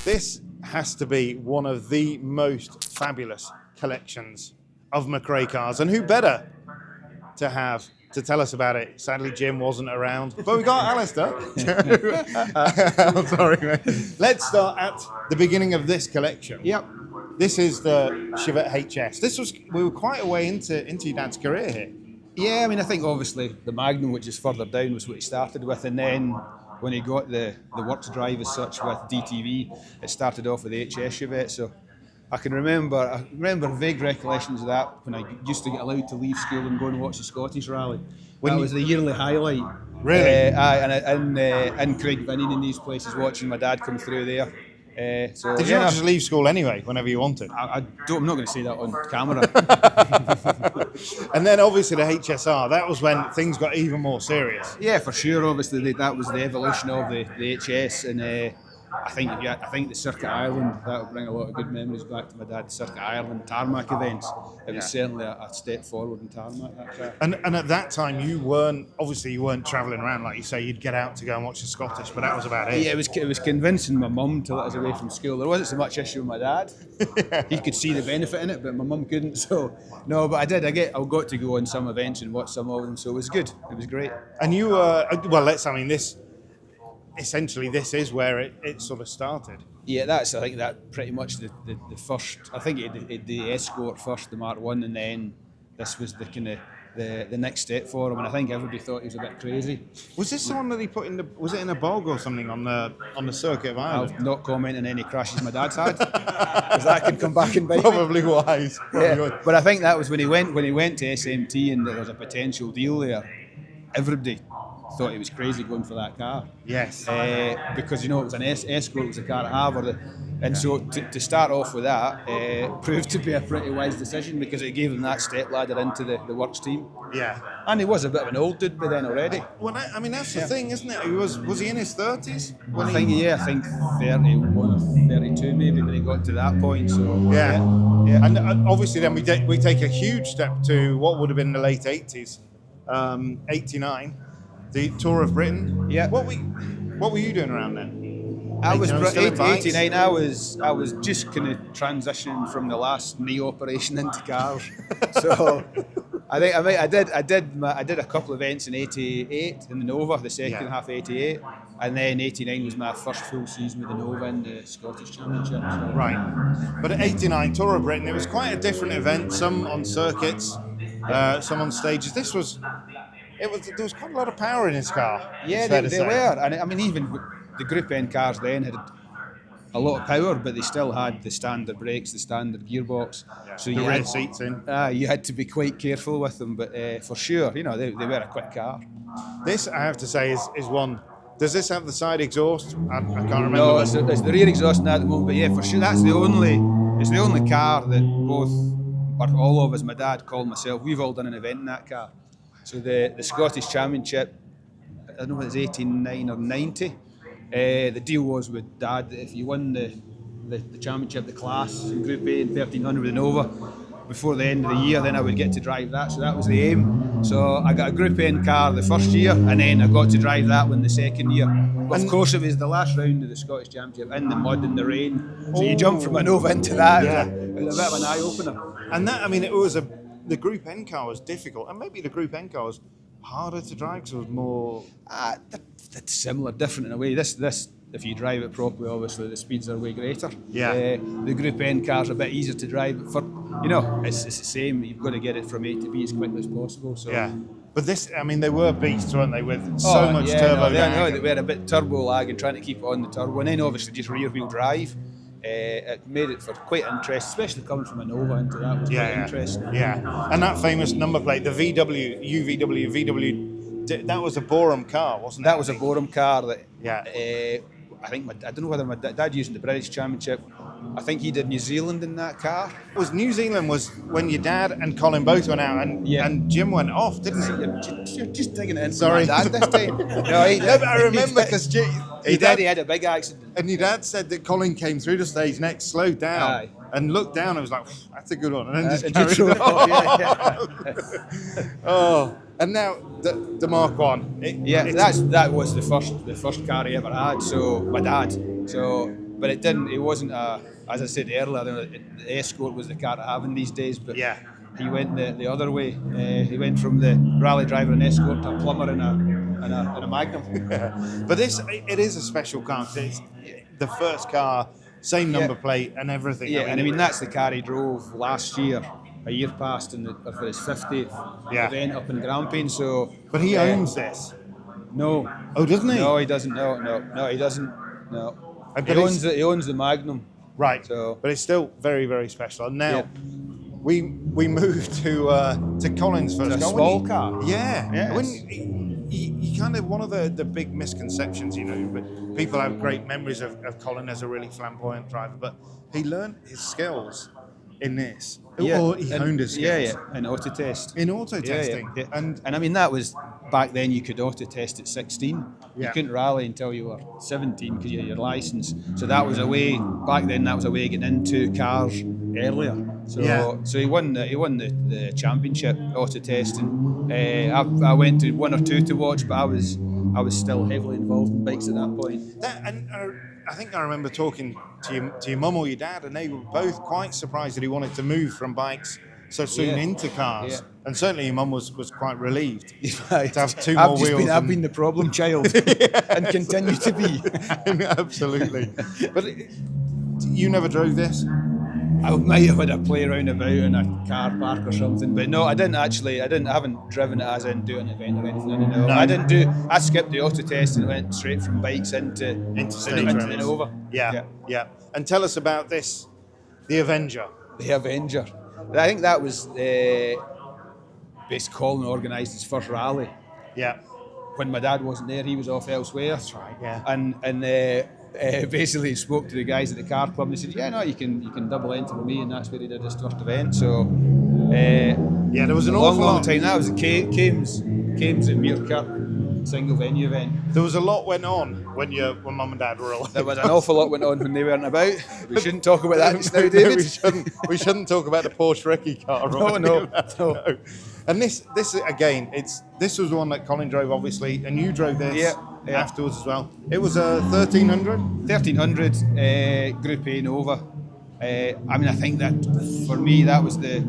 This has to be one of the most fabulous collections of McRae cars, and who better to have to tell us about it? Sadly, Jim wasn't around, but we got Alister. I'm sorry, mate. Let's start at the beginning of this collection. Yep. This is the Chevette HS. We were quite a way into your dad's career here. Yeah, I mean, I think obviously the Magnum, which is further down, was what he started with, and then when he got the works drive as such with DTV, it started off with the HS Chevette. So I remember vague recollections of that when I used to get allowed to leave school and go and watch the Scottish Rally. That was the yearly highlight. Really? And Craig Vinning in these places, watching my dad come through there. Did you not just leave school anyway, whenever you wanted? I'm not going to say that on camera. And then obviously the HSR, that was when things got even more serious. Yeah, for sure. Obviously that was the evolution of the HS, and I think the Circuit Ireland, that will bring a lot of good memories back to my dad. The Circuit Ireland tarmac events. It was certainly a step forward in tarmac. That track. And at that time you weren't travelling around like you say. You'd get out to go and watch the Scottish, but that was about it. Yeah, it was convincing my mum to let us away from school. There wasn't so much issue with my dad. He could see the benefit in it, but my mum couldn't. So no, but I did. I got to go on some events and watch some of them. So it was good. It was great. And you essentially this is where it sort of started. Yeah, I think that pretty much the first. I think it the Escort first, the Mark 1, and then this was the kind of the next step for him. And I think everybody thought he was a bit crazy. Was this the one that he put in was it in a bog or something on the circuit of Ireland? I'll not comment on any crashes my dad's had, because that can come back and bite Probably me. wise. Yeah. But I think that was when he went to SMT and there was a potential deal there. Everybody thought he was crazy going for that car. Yes. Because it was an Escort, it was a car to have. So to start off with that proved to be a pretty wise decision, because it gave him that step ladder into the works team. Yeah. And he was a bit of an old dude by then already. Well, I mean that's the thing, isn't it? Was he in his 30s? I think 31 or 32 maybe when he got to that point. So yeah. And obviously then we take a huge step to what would have been the late 80s, 89. The Tour of Britain. Yeah. What were you doing around then? I was 89. I was just kind of transitioning from the last knee operation into cars. So I did a couple of events in 88 in the Nova, the second half of 88, and then 89 was my first full season with the Nova in the Scottish Championship. So. Right. But at 89 Tour of Britain, it was quite a different event. Some on circuits, some on stages. There was quite a lot of power in his car. Yeah, they were. And I mean, even the Group N cars then had a lot of power, but they still had the standard brakes, the standard gearbox. Yeah, so the rear seats in. You had to be quite careful with them, but for sure, they were a quick car. This, I have to say, is one. Does this have the side exhaust? I can't remember. No, it's the rear exhaust now at the moment, but yeah, for sure, it's the only car that all of us, my dad, Colin, myself, we've all done an event in that car. So the Scottish Championship, I don't know if it was 89 or 90. The deal was with Dad that if you won the championship, the class in Group A in 1300 with the Nova, before the end of the year, then I would get to drive that. So that was the aim. So I got a Group N car the first year, and then I got to drive that one the second year. But of course, it was the last round of the Scottish Championship in the mud and the rain. So you jump from a Nova into that. Yeah. It was a bit of an eye opener. And that, I mean, the Group N car was difficult, and maybe the Group N car was harder to drive because it was more. That's similar, different in a way. This, if you drive it properly, obviously the speeds are way greater. Yeah. The Group N car's a bit easier to drive. It's the same. You've got to get it from A to B as quickly as possible. So. Yeah. But this, I mean, they were beasts, weren't they? With so much turbo lag. We had a bit turbo lag and trying to keep it on the turbo, and then obviously just rear wheel drive. It made it for quite interesting, especially coming from a Nova into that was quite interesting. Yeah, and that famous number plate, the VW, that was a Borum car, wasn't it? That was a Borum car that. Yeah. I don't know whether my dad used in the British Championship. I think he did New Zealand in that car. New Zealand was when your dad and Colin both went out, and Jim went off, didn't he? You're just digging it in. Sorry, my dad this time. No, but I remember because he had a big accident. And your dad said that Colin came through the stage next, slowed down, and looked down and was like, "That's a good one," and then just carried on. Oh, and now the Mark 1. That was the first car he ever had. So my dad. So but it didn't. It wasn't a, as I said earlier, the Escort was the car to have in these days. But Yeah. he went the other way. He went from the rally driver and Escort to a plumber in a Magnum. But it is a special car. 'Cause it's the first car, same number plate and everything. Yeah, and I mean that's the car he drove last year, a year past, for his 50th event up in Grampian. So, But he owns this. No. Oh, doesn't he? No, he doesn't. No, he doesn't. No. But He owns the Magnum. Right. So, but it's still very, very special. And now we moved to Colin's first a car. small car. Yeah. Yes. When you kind of, one of the big misconceptions, but people have great memories of Colin as a really flamboyant driver, but he learned his skills in this. Or he honed his skills. in auto test. In auto testing. Yeah. And I mean, that was, back then you could auto test at 16. You couldn't rally until you were 17 because you had your licence. So that was a way, back then that was a way of getting into cars earlier. So he won the championship auto testing. I went to one or two to watch, but I was still heavily involved in bikes at that point. I think I remember talking to your mum or your dad, and they were both quite surprised that he wanted to move from bikes so soon into cars. Yeah. And certainly your mum was quite relieved to have two more wheels. I've been the problem child and continue to be. Absolutely. But you never drove this? I might have had a play around about in a car park or something, but no, I haven't driven it as in do an event or anything. No. I skipped the auto test and went straight from bikes into the Nova. Yeah. And tell us about this, the Avenger. The Avenger. I think that was basically Colin organised his first rally. Yeah. When my dad wasn't there, he was off elsewhere. That's right. Yeah. And basically spoke to the guys at the car club and they said, yeah, no, you can double enter with me, and that's where he did his first event. So there was an long time. That was the Kames at Muirkirk single venue event. There was a lot went on when mum and dad were alive. There was an awful lot went on when they weren't about. We shouldn't talk about that just now, David. we shouldn't talk about the Porsche Recce car. No. And this again, this was the one that Colin drove, obviously, and you drove this afterwards as well. It was a 1300. 1300 Group A Nova. I mean, I think that for me that was the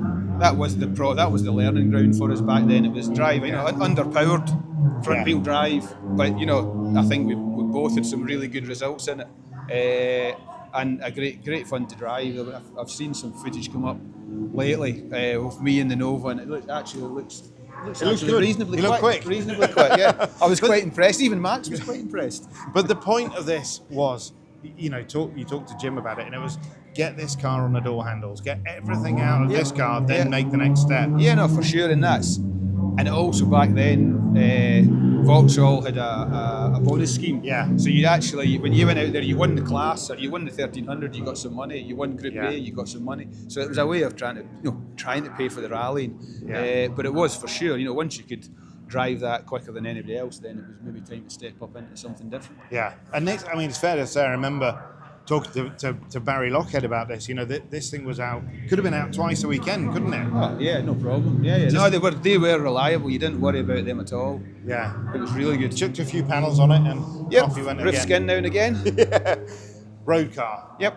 learning ground for us back then. It was driving, underpowered, front wheel drive, but I think we both had some really good results in it, and a great fun to drive. I've seen some footage come up lately of me in the Nova, and it looks good. Reasonably quick. Reasonably quick, yeah. I was quite impressed. Even Max was quite impressed. But the point of this was, you talked to Jim about it, and it was get this car on the door handles, get everything out of this car, then make the next step. Yeah, no, for sure, and also back then, Vauxhall had a bonus scheme. Yeah. So you actually, when you went out there, you won the class, or you won the 1300, you got some money. You won Group A, you got some money. So it was a way of trying to pay for the rallying. Yeah. But it was for sure, once you could drive that quicker than anybody else, then it was maybe time to step up into something different. Yeah, and it's fair to say, I remember talking to Barry Lockhead about this. This thing was out, could have been out twice a weekend, couldn't it? Oh, yeah, no problem. Yeah. No, they were reliable. You didn't worry about them at all. Yeah. It was really good. Chucked a few panels on it and off you went roof again. skin now and again. Yeah. Road car. Yep.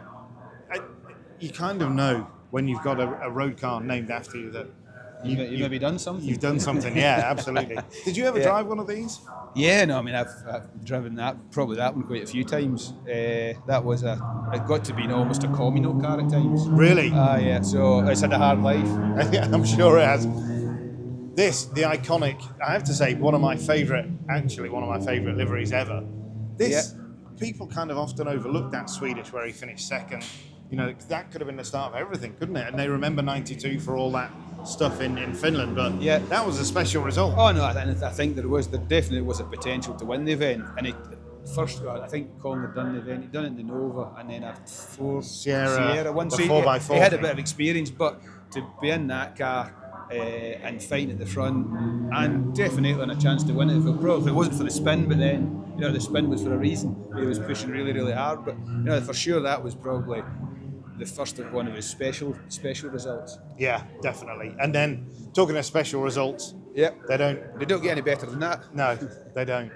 You kind of know when you've got a road car named after you that you've maybe done something. You've done something, yeah, absolutely. Did you ever drive one of these? Yeah, no, I mean, I've driven that one quite a few times. That was it got to be almost a communal car at times. Really? Yeah, so it's had a hard life. I'm sure it has. The iconic, I have to say, one of my favourite liveries ever. People kind of often overlook that Swedish where he finished second. That could have been the start of everything, couldn't it? And they remember 92 for all that stuff in Finland, but that was a special result. Oh no, I think there definitely was a potential to win the event. And I think Colin had done the event. He'd done it in the Nova, and then a Sierra one. The So 4x4. He had a bit of experience, but to be in that car and fighting at the front, and definitely on a chance to win it. If it wasn't for the spin, but then the spin was for a reason. He was pushing really, really hard, but for sure that was probably the first of one of his special results. Yeah, definitely. And then talking of special results, they don't get any better than that. No, they don't,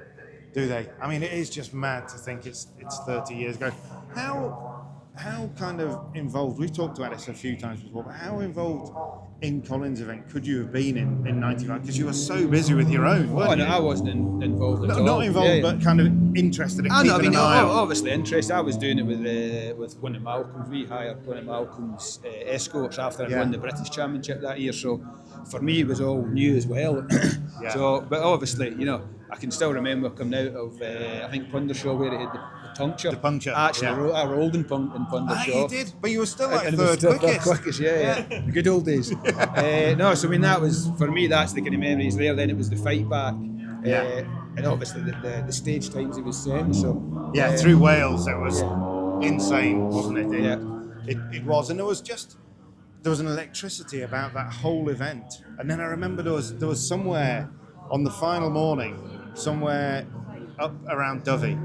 do they? I mean, it is just mad to think it's 30 years ago. How kind of involved, we've talked about this a few times before, but how involved in Colin's event could you have been in 95? Because you were so busy with your own, weren't you? I wasn't involved at all. Not involved, but kind of interested in keeping an eye on. Obviously interested. I was doing it with one of Malcolm's. We hired one of Malcolm's escorts after I'd won the British Championship that year. So for me, it was all new as well. So, but obviously, I can still remember coming out of I think Pundershaw where it had the puncture. The puncture. Actually, I rolled in Pundershaw. You did, but you were still like And third quickest. Yeah. The good old days. So I mean that was for me. That's the kind of memories there. Then it was the fight back. And obviously the stage times he was saying. So through Wales, it was insane, wasn't it? It was, and there was an electricity about that whole event. And then I remember there was somewhere on the final morning, somewhere up around Dovey,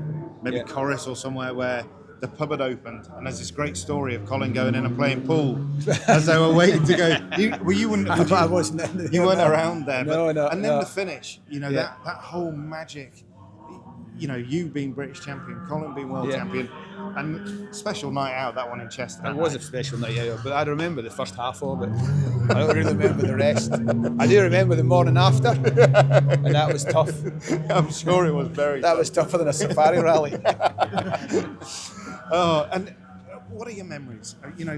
maybe Corris or somewhere, where the pub had opened, and there's this great story of Colin going in and playing pool as they were waiting to go. You weren't around there. No. And then the finish, that whole magic, you being British champion, Colin being world champion, and special night out, that one in Chester. It was a special night out, but I remember the first half of it. I don't really remember the rest. I do remember the morning after, and that was tough. I'm sure it was very That tough. was tougher than a safari rally. Oh, and what are your memories?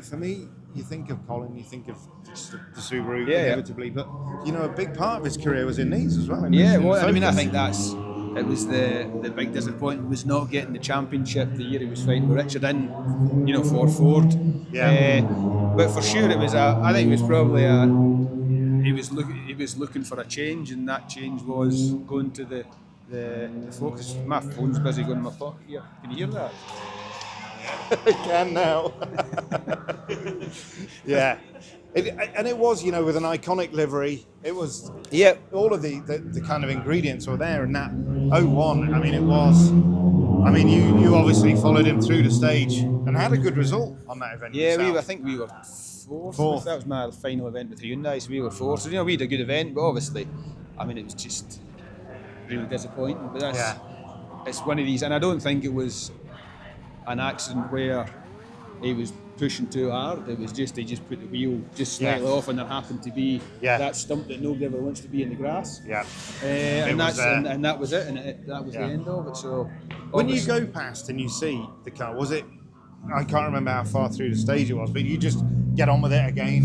For me, you think of Colin, you think of the Subaru inevitably, but a big part of his career was in these as well. I think it was the big disappointment was not getting the championship the year he was fighting with Richard in, for Ford. But for sure it was I think it was probably he was looking for a change, and that change was going to the Focus. My phone's busy going in my pocket here. Can you hear that? I can now. And it was, with an iconic livery. It was, all of the kind of ingredients were there. And that 01, you obviously followed him through the stage and had a good result on that event. I think we were fourth. That was my final event with Hyundai, so we were fourth. So, we had a good event, but obviously, it was just really disappointing. But it's one of these, and I don't think it was an accident where he was pushing too hard. It was just he just put the wheel just slightly off, and there happened to be that stump that nobody ever wants to be in the grass. And that was it, and that was the end of it. So when you go past and you see the car, was it? I can't remember how far through the stage it was, but you just get on with it again.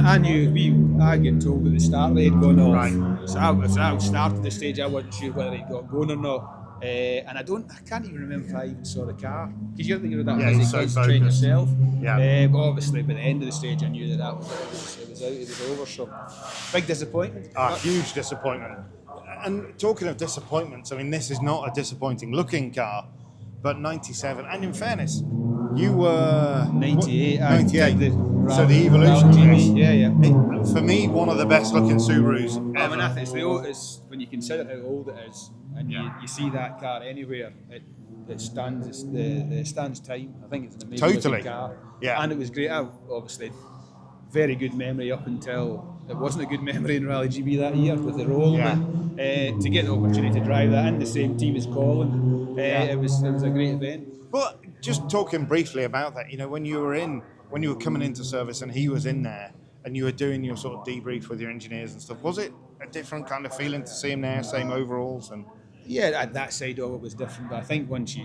I knew I get told at the start they had gone off. Right. So I started the stage. I wasn't sure whether it got going or not. And I can't even remember if I even saw the car, because you're thinking of that busy concentrating yourself. But obviously by the end of the stage I knew that was it. It was out, it was over. So big disappointment. Huge disappointment. And talking of disappointments, this is not a disappointing looking car, but 97. And in fairness, you were 98. 98. So the Evolution. Yes. For me, one of the best looking Subarus ever. I think it's when you consider how old it is, and you see that car anywhere, it stands. It stands time. I think it's an amazing looking car. And it was great. Obviously, very good memory up until it wasn't a good memory in Rally GB that year with the roll. To get the opportunity to drive that in the same team as Colin, it was a great event. But just talking briefly about that, when you were coming into service and he was in there and you were doing your sort of debrief with your engineers and stuff, was it a different kind of feeling to see him there, same overalls? And that side of it was different, but I think once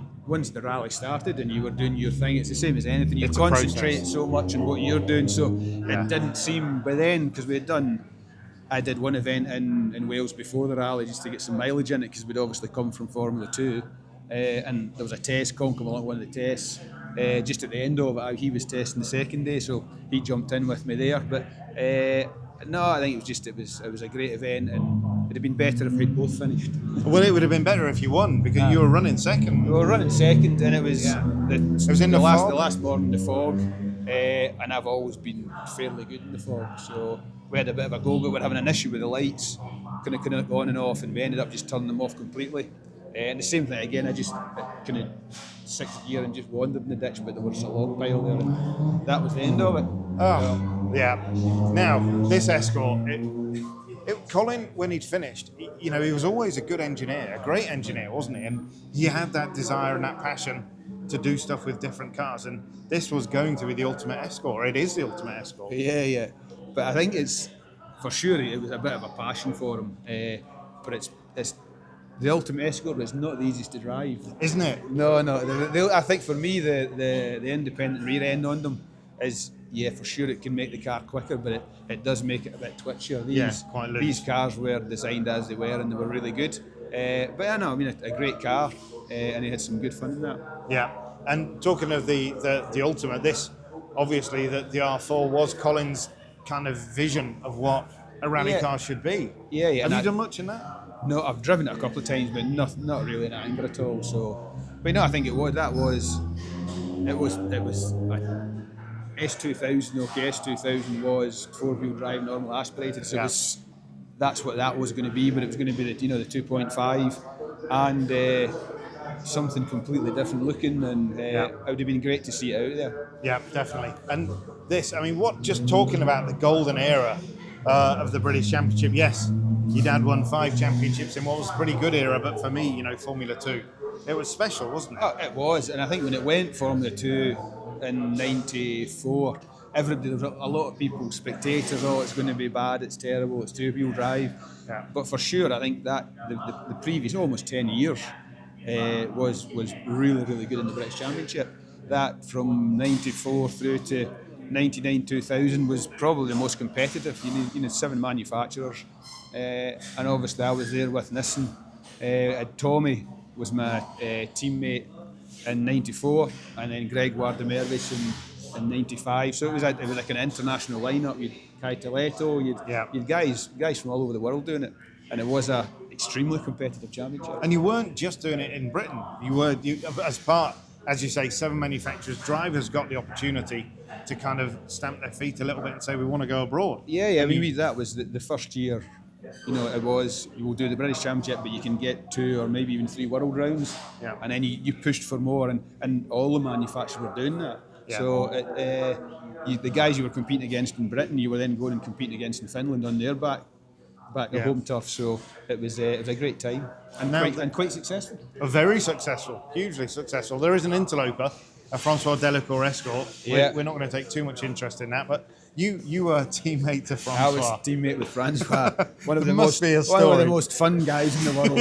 the rally started and you were doing your thing, it's the same as anything. You concentrate so much on what you're doing, so it didn't seem by then, because I did one event in Wales before the rally just to get some mileage in it, because we'd obviously come from Formula 2, and there was a test. Colin came along one of the tests. Just at the end of it, he was testing the second day, so he jumped in with me there. But no, I think it was a great event, and it'd have been better if we'd both finished. Well, it would have been better if you won, because you were running second. We were running second, and it was it was in the fog? The last morning, the fog, and I've always been fairly good in the fog. So we had a bit of a go, but we're having an issue with the lights, kind of on and off, and we ended up just turning them off completely. And the same thing again, I just kind of sixth gear and just wandered in the ditch, but there was a log pile there, and that was the end of it. Now, this Escort, Colin, when he'd finished, he was always a good engineer, a great engineer, wasn't he? And he had that desire and that passion. to do stuff with different cars, and this was going to be the ultimate escort. Or it is the ultimate escort. Yeah. But I think it's for sure it was a bit of a passion for him. But it's the ultimate escort, but it's not the easiest to drive, Isn't it? No. I think for me the independent rear end on them is for sure it can make the car quicker, but it does make it a bit twitchier. Quite loose. These cars were designed as they were, and they were really good. But I know, I mean, a great car, and he had some good fun in that. Yeah, and talking of the ultimate, this obviously the R4 was Colin's kind of vision of what a rally car should be. Yeah. Have you done much in that? No, I've driven it a couple of times, but not really in anger at all. So, but no, I think it was S2000. Okay, S2000 was 4-wheel drive, normal aspirated. So that's what that was going to be, but it was going to be the 2.5 and something completely different looking, and it would have been great to see it out there. Yeah, definitely. And this, I mean, just talking about the golden era of the British Championship, yes, your dad won 5 championships in what was a pretty good era, but for me, Formula 2, it was special, wasn't it? Oh, it was, and I think when it went Formula 2 in '94, there was a lot of people, spectators, it's going to be bad, it's terrible, it's 2-wheel drive. Yeah. But for sure, I think that the previous almost 10 years was really, really good in the British Championship. That from '94 through to '99, 2000 was probably the most competitive. You need 7 manufacturers, and obviously I was there with Nissan. Tommy was my teammate in '94, and then Greg Wardemervis in '95. So it was like an international lineup. You'd Kai Toleto, you'd guys from all over the world doing it, and it was a extremely competitive championship. And you weren't just doing it in Britain. You as part, as you say, 7 manufacturers. Drivers got the opportunity to kind of stamp their feet a little bit and say we want to go abroad. Yeah. I mean, that was the first year. It was, you will do the British Championship, but you can get 2 or maybe even 3 world rounds. Yeah. And then you pushed for more, and all the manufacturers were doing that. Yeah. So the guys you were competing against in Britain, you were then going and competing against in Finland on their back the home turf. So it was a great time and quite successful. Very successful, hugely successful. There is an interloper, a Francois Delacour Escort. Yeah. We're not going to take too much interest in that, but you were a teammate to Francois. I was a teammate with Francois. One of the most fun guys in the world.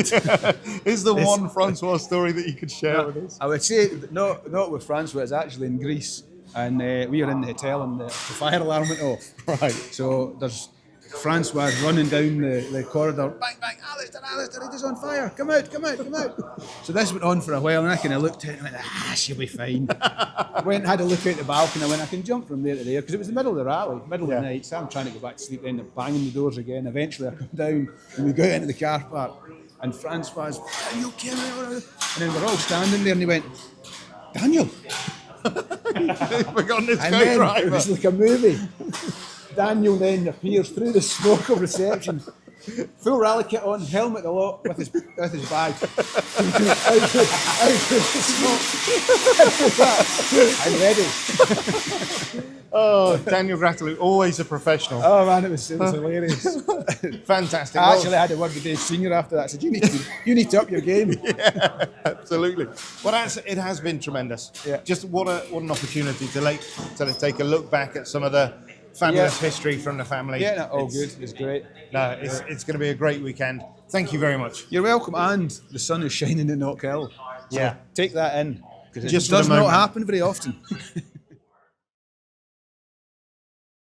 Is the one Francois story that you could share with us? I would say not with Francois. It's actually in Greece, and we were in the hotel, and the fire alarm went off. Right. So there's Francois running down the corridor. Bang, bang! Alister, it is on fire! Come out! So this went on for a while, and I kind of looked at it and went, she'll be fine. Went and had a look out the balcony. I went, I can jump from there to there, because it was the middle of the rally, middle of the night. So I'm trying to go back to sleep. Then they're banging the doors again. Eventually, I come down and we go into the car park, and Francois, are you okay? And then we're all standing there, and he went, Daniel. Forgotten his And then co-driver. it was like a movie. Daniel then appears through the smoke of reception, full rally kit on, helmet a lot, with his bag. out of the smoke. I'm ready. Oh, Daniel Grattalou, always a professional. Oh man, it was hilarious. Fantastic. I actually had a word with Dave Senior after that. I said, you need to up your game. Yeah, absolutely. Well, it has been tremendous. Yeah. Just what an opportunity to take a look back at some of the fabulous history from the family. Yeah, all good. It's great. No, it's going to be a great weekend. Thank you very much. You're welcome, and the sun is shining in Knock Hill. So Yeah. take that in, because it Just does for the not moment. happen very often.